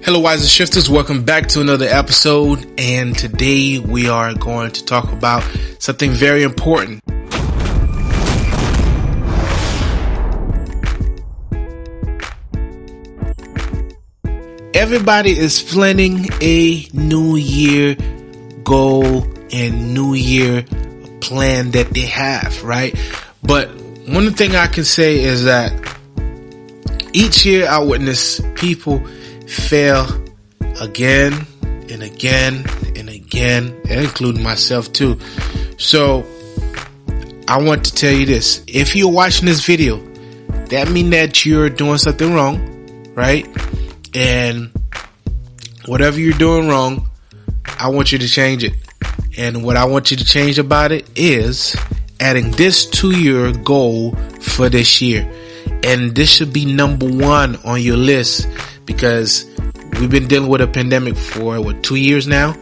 Hello, Wisershifters. Welcome back to another episode. And today we are going to talk about something very important. Everybody is planning a New Year goal and New Year plan that they have, right? But one thing I can say is that each year I witness people fail again and again and again, including myself too. So I want to tell you this. If you're watching this video, that means that you're doing something wrong, right? And whatever you're doing wrong, I want you to change it. And what I want you to change about it is adding this to your goal for this year. And this should be number one on your list, because we've been dealing with a pandemic for 2 years now.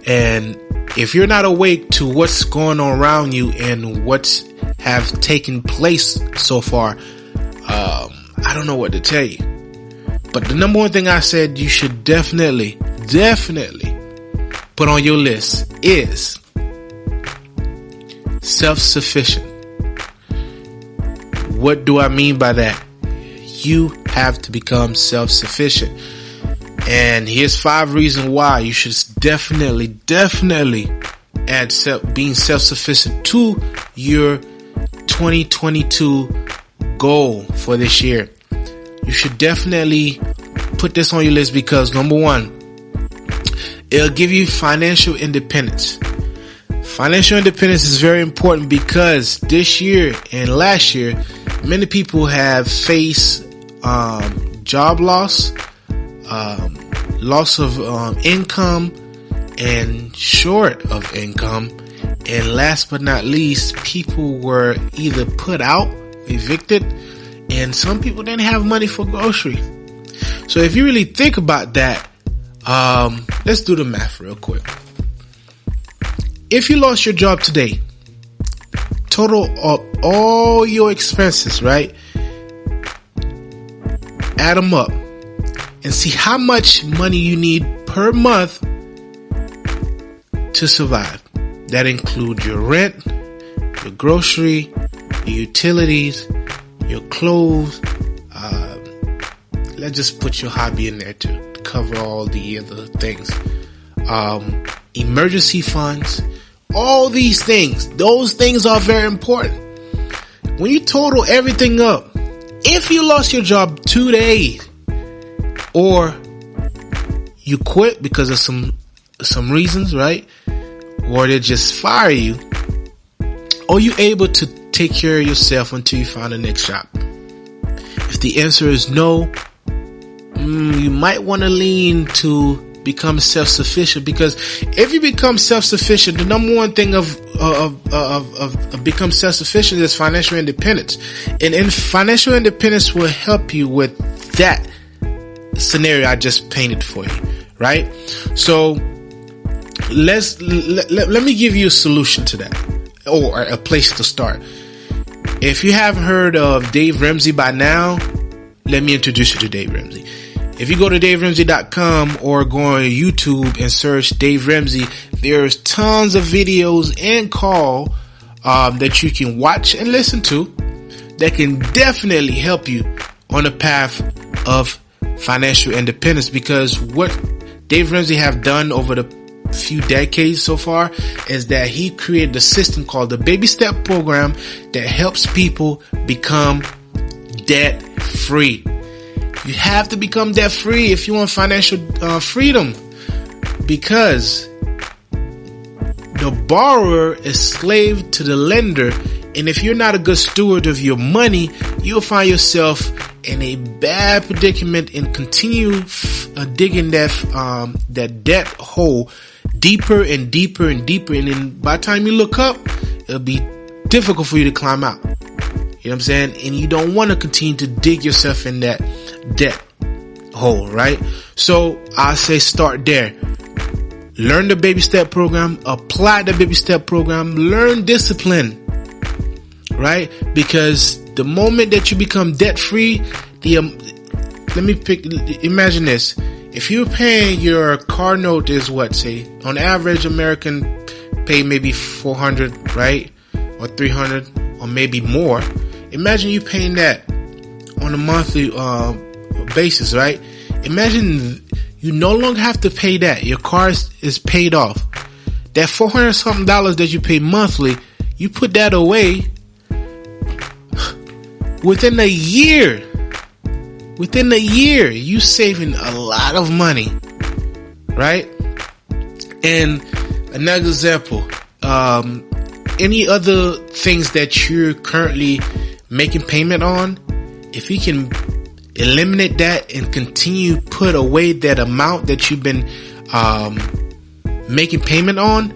And if you're not awake to what's going on around you and what's have taken place so far, I don't know what to tell you. But the number one thing I said you should definitely put on your list is self-sufficient. What do I mean by that? You have to become self-sufficient. And here's 5 reasons why you should definitely add being self-sufficient to your 2022 goal for this year. You should definitely put this on your list because, number one, it'll give you financial independence. Financial independence is very important because this year and last year, many people have faced job loss, loss of income, and short of income. And last but not least, people were either put out, evicted, and some people didn't have money for grocery. So if you really think about that, let's do the math real quick. If you lost your job today, total up all your expenses, right? Add them up and see how much money you need per month to survive. That includes your rent, your grocery, your utilities, your clothes. Let's just put your hobby in there to cover all the other things. Emergency funds, all these things. Those things are very important. When you total everything up, if you lost your job today, or you quit because of some reasons, right? Or they just fire you, or you able to take care of yourself until you find the next job? If the answer is no, you might want to lean to become self-sufficient, because if you become self-sufficient, the number one thing of become self-sufficient is financial independence. And financial independence will help you with that scenario I just painted for you, right? So let me give you a solution to that, or a place to start. If you haven't heard of Dave Ramsey by now, let me introduce you to Dave Ramsey. If you go to DaveRamsey.com or go on YouTube and search Dave Ramsey, there's tons of videos and call that you can watch and listen to that can definitely help you on the path of financial independence. Because what Dave Ramsey have done over the few decades so far is that he created a system called the Baby Step Program that helps people become debt free. You have to become debt free if you want financial freedom, because the borrower is slave to the lender. And if you're not a good steward of your money, you'll find yourself in a bad predicament and continue digging that debt hole deeper and deeper and deeper. And then by the time you look up, it'll be difficult for you to climb out. You know what I'm saying? And you don't want to continue to dig yourself in that debt hole, right? So I say start there. Learn the Baby Step Program, apply the Baby Step Program, learn discipline, right? Because the moment that you become debt free, imagine this. if you're paying your car note is what, say, on average, American pay maybe $400, right? Or $300, or maybe more. Imagine you paying that on a monthly basis, right? Imagine you no longer have to pay that. Your car is paid off. That $400 something that you pay monthly, you put that away. Within a year, you saving a lot of money, right? And another example, any other things that you're currently making payment on, if you can eliminate that and continue put away that amount that you've been making payment on,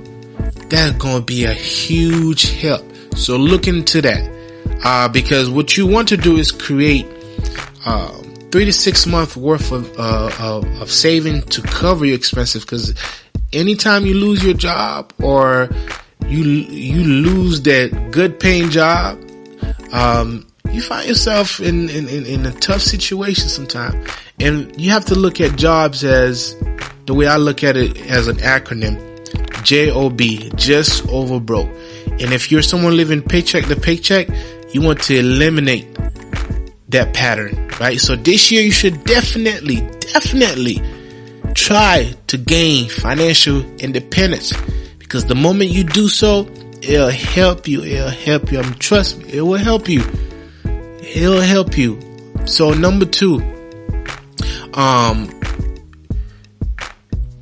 that's going to be a huge help. So look into that, because what you want to do is create 3 to 6 months worth of saving to cover your expenses. Because anytime you lose your job or you lose that good paying job, you find yourself in a tough situation sometimes. And you have to look at jobs as the way I look at it, as an acronym, JOB, just over broke. And if you're someone living paycheck to paycheck, you want to eliminate that pattern, right? So this year you should definitely try to gain financial independence, because the moment you do so, it'll help you. Trust me, it will help you. It'll help you. So number 2,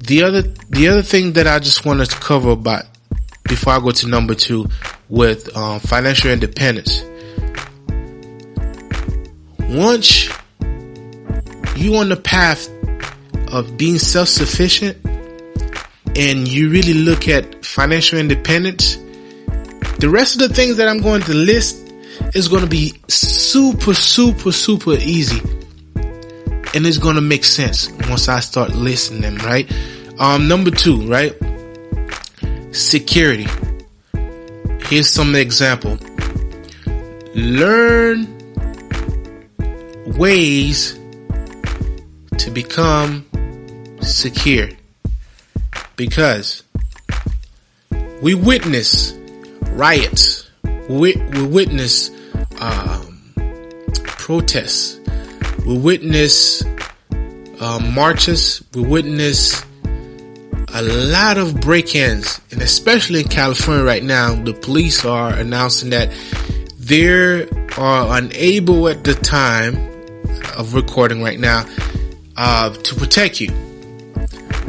the other thing that I just wanted to cover about before I go to number 2 with financial independence. Once you on the path of being self-sufficient and you really look at financial independence, the rest of the things that I'm going to list is going to be super easy, and it's going to make sense once I start listing them, right? Number 2, right? Security. Here's some example. Learn ways to become secure, because we witness riots, we witness protests, we witness marches, we witness a lot of break-ins, and especially in California right now, the police are announcing that they are unable at the time of recording right now to protect you.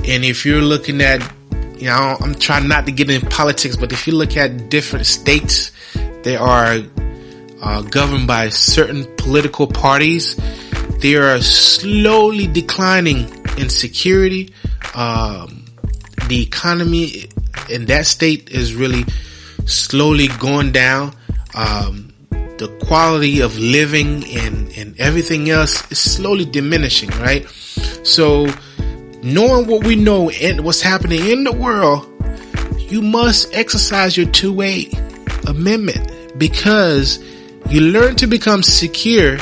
And if you're looking at, I'm trying not to get into politics, but if you look at different states, they are governed by certain political parties. They are slowly declining in security. The economy in that state is really slowly going down. The quality of living and everything else is slowly diminishing, right? So knowing what we know and what's happening in the world, you must exercise your two-way amendment, because you learn to become secure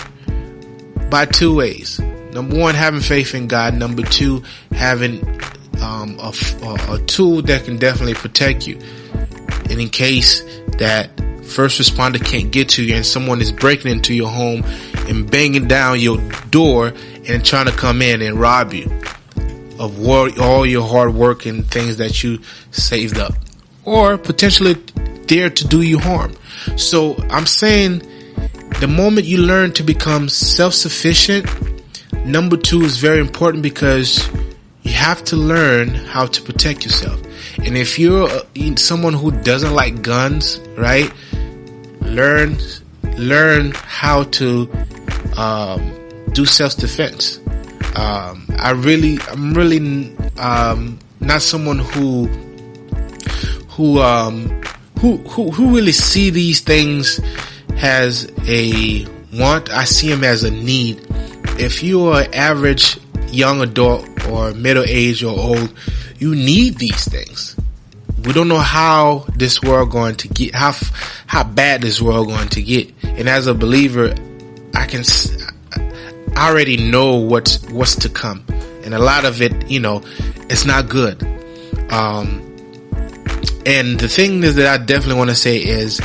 by 2 ways. Number 1, having faith in God. Number 2, having a tool that can definitely protect you. And in case that first responder can't get to you and someone is breaking into your home and banging down your door and trying to come in and rob you of all your hard work and things that you saved up, or potentially dare to do you harm. So I'm saying the moment you learn to become self-sufficient, number 2 is very important, because you have to learn how to protect yourself. And if you're someone who doesn't like guns, right, learn how to do self-defense. I'm really not someone who really see these things as a want. I see them as a need. If you're an average young adult or middle age or old, you need these things. We don't know how this world going to get, how bad this world going to get. And as a believer, I already know what's to come. and a lot of it, it's not good. And the thing is that I definitely want to say is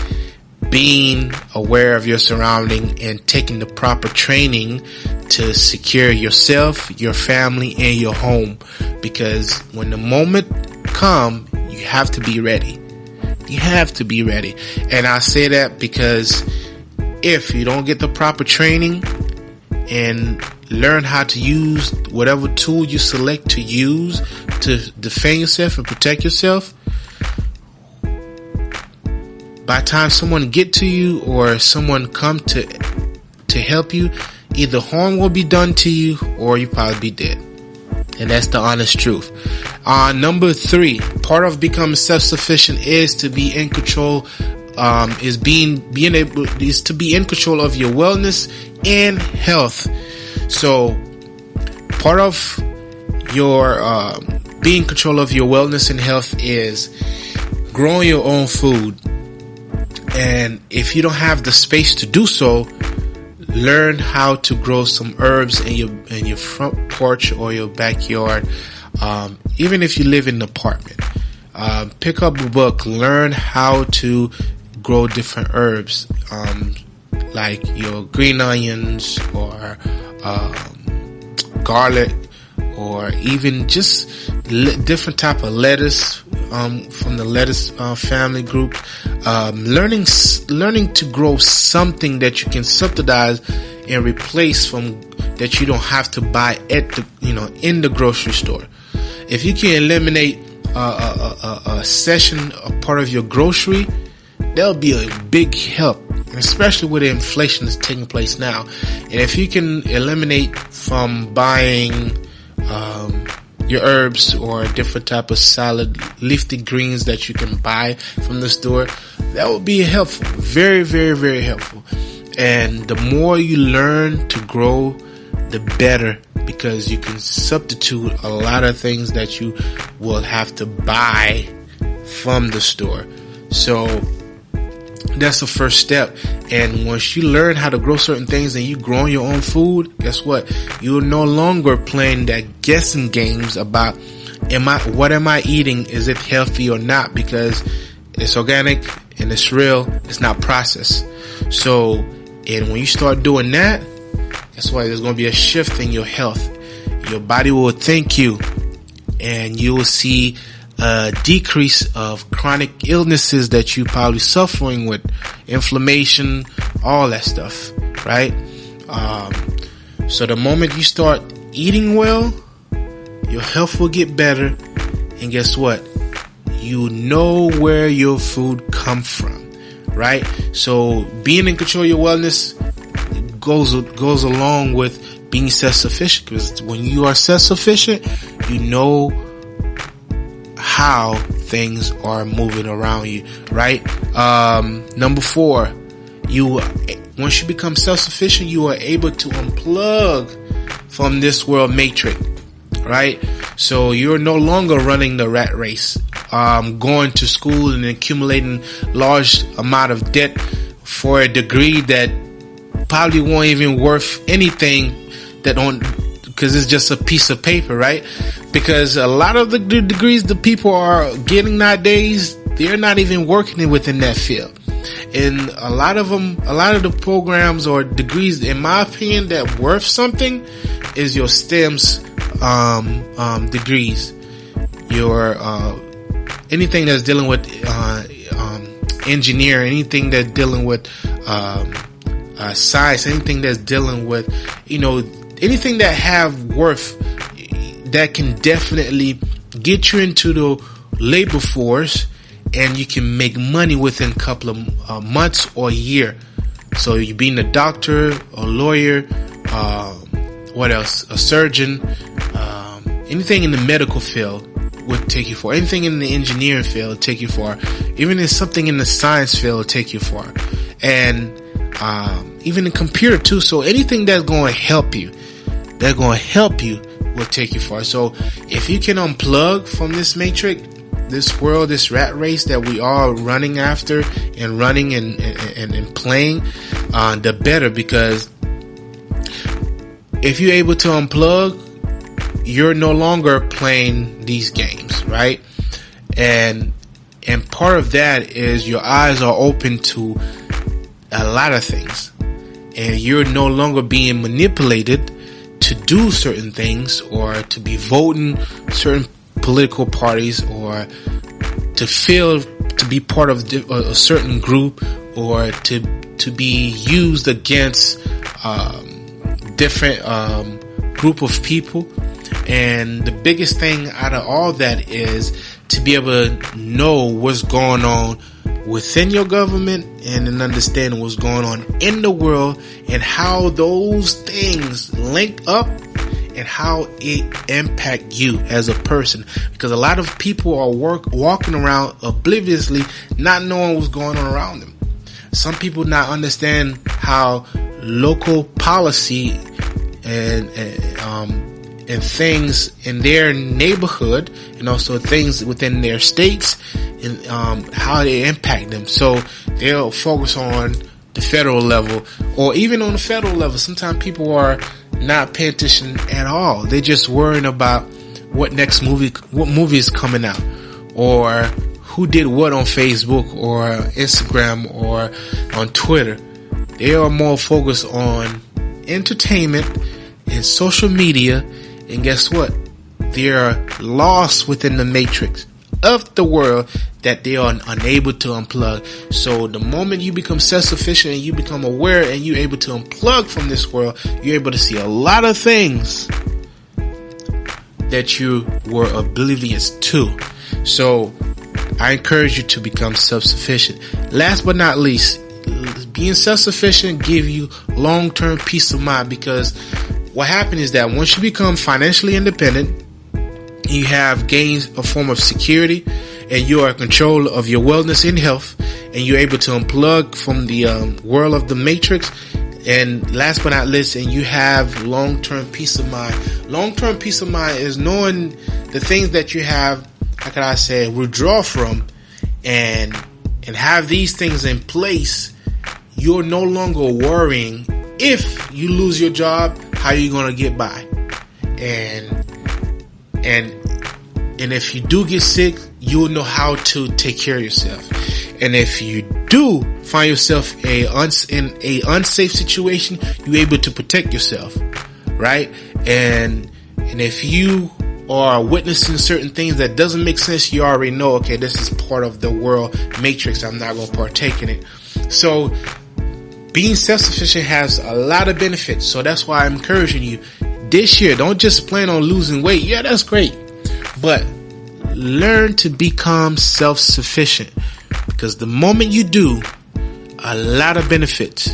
being aware of your surrounding and taking the proper training to secure yourself, your family, and your home. Because when the moment comes, you have to be ready. You have to be ready. And I say that because if you don't get the proper training and learn how to use whatever tool you select to use to defend yourself and protect yourself, by the time someone get to you or someone come to help you, either harm will be done to you or you probably be dead. And that's the honest truth. Number 3, part of becoming self-sufficient is to be in control. Is to be in control of your wellness and health. So part of your being in control of your wellness and health is growing your own food. And if you don't have the space to do so, learn how to grow some herbs in your front porch or your backyard. Even if you live in an apartment, pick up a book, learn how to grow different herbs, like your green onions or garlic, or even just different type of lettuce from the lettuce family group. Learning to grow something that you can subsidize and replace from that you don't have to buy at the in the grocery store. If you can eliminate a part of your grocery, that'll be a big help, especially with the inflation that's taking place now. And if you can eliminate from buying your herbs or different type of salad, leafy greens that you can buy from the store, that would be helpful. Very, very, very helpful. And the more you learn to grow, the better, because you can substitute a lot of things that you will have to buy from the store. So that's the first step. And once you learn how to grow certain things and you grow your own food, guess what? You're no longer playing that guessing games about what am I eating? Is it healthy or not? Because it's organic and it's real. It's not processed. So, and when you start doing that, guess what? There's going to be a shift in your health. Your body will thank you, and you will see a decrease of chronic illnesses that you're probably suffering with, inflammation, all that stuff, right? So the moment you start eating well, your health will get better, and guess what? You know where your food comes from, right? So being in control of your wellness goes along with being self-sufficient, because when you are self-sufficient, you know how things are moving around you, right? Number 4, once you become self-sufficient, you are able to unplug from this world matrix, right? So you're no longer running the rat race, going to school and accumulating large amount of debt for a degree that probably won't even worth anything, because it's just a piece of paper, right? Because a lot of the degrees the people are getting nowadays, they're not even working within that field. And a lot of the programs or degrees, in my opinion, that worth something is your STEMs degrees, your anything that's dealing with engineering, anything that's dealing with science, anything that's dealing with anything that have worth, that can definitely get you into the labor force, and you can make money within a couple of months or a year. So you being a doctor, a lawyer, what else? A surgeon, anything in the medical field would take you for. Anything in the engineering field would take you for. Even in something in the science field would take you for. And even in computer too. So anything that's going to help you, will take you far. So if you can unplug from this matrix, this world, this rat race that we are running after and running and playing, the better. Because if you're able to unplug, you're no longer playing these games, right? And part of that is your eyes are open to a lot of things, and you're no longer being manipulated to do certain things, or to be voting certain political parties, or to feel to be part of a certain group, or to be used against different group of people. And the biggest thing out of all that is to be able to know what's going on within your government, and an understanding what's going on in the world, and how those things link up, and how it impact you as a person. Because a lot of people are walking around obliviously, not knowing what's going on around them. Some people not understand how local policy and things in their neighborhood, and also things within their states, and how they impact them. So they'll focus on the federal level, or even on the federal level. Sometimes people are not paying attention at all. They're just worrying about what movie is coming out, or who did what on Facebook or Instagram or on Twitter. They are more focused on entertainment and social media. And guess what? They are lost within the matrix of the world that they are unable to unplug. So the moment you become self-sufficient and you become aware, and you're able to unplug from this world, you're able to see a lot of things that you were oblivious to. So I encourage you to become self-sufficient. Last but not least, being self-sufficient give you long-term peace of mind, because what happens is that once you become financially independent, you have gained a form of security, and you are in control of your wellness and health, and you're able to unplug from the world of the matrix. And last but not least, and you have long-term peace of mind. Long-term peace of mind is knowing the things that you have, how can I say, withdraw from, and have these things in place. You're no longer worrying if you lose your job, how you gonna get by, and if you do get sick, you'll know how to take care of yourself. And if you do find yourself in a unsafe situation, you're able to protect yourself, right? And if you are witnessing certain things that doesn't make sense, you already know, okay, this is part of the world matrix, I'm not going to partake in it. So being self-sufficient has a lot of benefits. So that's why I'm encouraging you this year, don't just plan on losing weight. Yeah, that's great, but learn to become self-sufficient, because the moment you do, a lot of benefits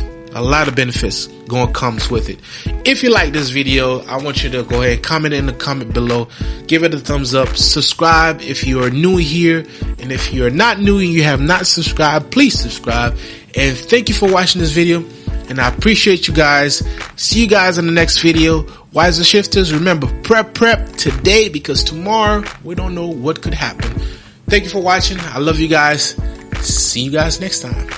going comes with it. If you like this video, I want you to go ahead and comment in the comment below, give it a thumbs up, subscribe if you are new here, and if you're not new and you have not subscribed, please subscribe. And thank you for watching this video, and I appreciate you guys. See you guys in the next video. Wisershifters, remember, prep today, because tomorrow we don't know what could happen. Thank you for watching. I love you guys. See you guys next time.